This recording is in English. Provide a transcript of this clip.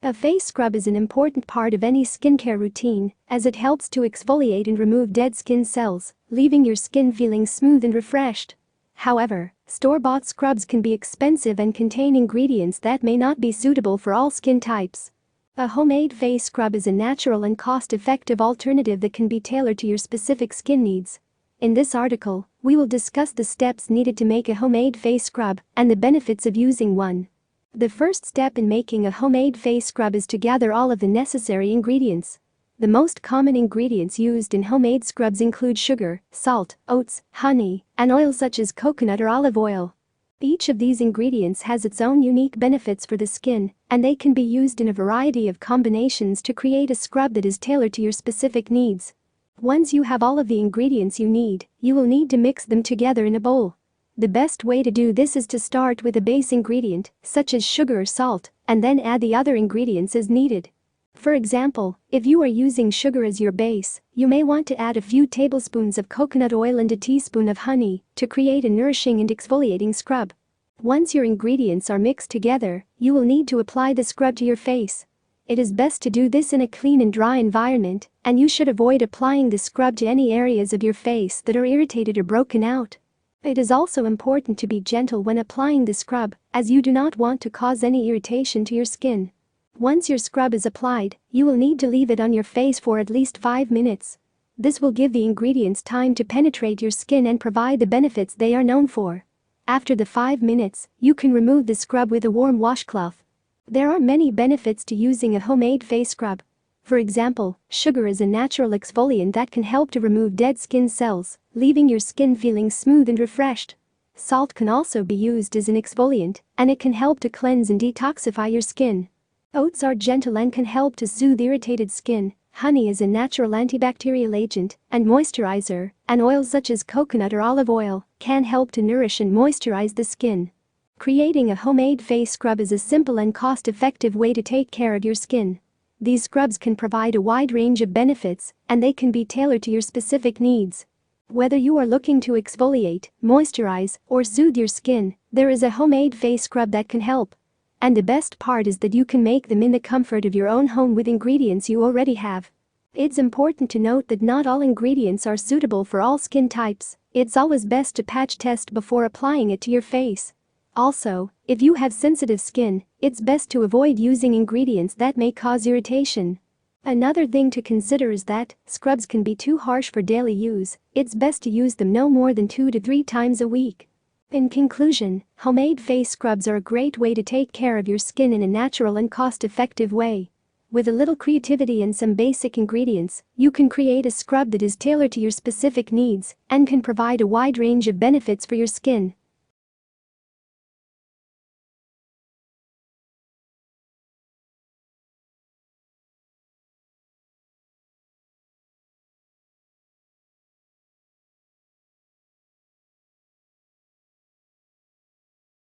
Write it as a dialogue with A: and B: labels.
A: A face scrub is an important part of any skincare routine, as it helps to exfoliate and remove dead skin cells, leaving your skin feeling smooth and refreshed. However, store-bought scrubs can be expensive and contain ingredients that may not be suitable for all skin types. A homemade face scrub is a natural and cost-effective alternative that can be tailored to your specific skin needs. In this article, we will discuss the steps needed to make a homemade face scrub and the benefits of using one. The first step in making a homemade face scrub is to gather all of the necessary ingredients. The most common ingredients used in homemade scrubs include sugar, salt, oats, honey, and oils such as coconut or olive oil. Each of these ingredients has its own unique benefits for the skin, and they can be used in a variety of combinations to create a scrub that is tailored to your specific needs. Once you have all of the ingredients you need, you will need to mix them together in a bowl. The best way to do this is to start with a base ingredient, such as sugar or salt, and then add the other ingredients as needed. For example, if you are using sugar as your base, you may want to add a few tablespoons of coconut oil and a teaspoon of honey to create a nourishing and exfoliating scrub. Once your ingredients are mixed together, you will need to apply the scrub to your face. It is best to do this in a clean and dry environment, and you should avoid applying the scrub to any areas of your face that are irritated or broken out. It is also important to be gentle when applying the scrub, as you do not want to cause any irritation to your skin. Once your scrub is applied, you will need to leave it on your face for at least 5 minutes. This will give the ingredients time to penetrate your skin and provide the benefits they are known for. After the 5 minutes, you can remove the scrub with a warm washcloth. There are many benefits to using a homemade face scrub. For example, sugar is a natural exfoliant that can help to remove dead skin cells, leaving your skin feeling smooth and refreshed. Salt can also be used as an exfoliant, and it can help to cleanse and detoxify your skin. Oats are gentle and can help to soothe irritated skin. Honey is a natural antibacterial agent and moisturizer, and oils such as coconut or olive oil can help to nourish and moisturize the skin. Creating a homemade face scrub is a simple and cost-effective way to take care of your skin. These scrubs can provide a wide range of benefits, and they can be tailored to your specific needs. Whether you are looking to exfoliate, moisturize, or soothe your skin, there is a homemade face scrub that can help. And the best part is that you can make them in the comfort of your own home with ingredients you already have. It's important to note that not all ingredients are suitable for all skin types. It's always best to patch test before applying it to your face. Also, if you have sensitive skin, it's best to avoid using ingredients that may cause irritation. Another thing to consider is that scrubs can be too harsh for daily use. It's best to use them no more than 2 to 3 times a week. In conclusion, homemade face scrubs are a great way to take care of your skin in a natural and cost-effective way. With a little creativity and some basic ingredients, you can create a scrub that is tailored to your specific needs and can provide a wide range of benefits for your skin.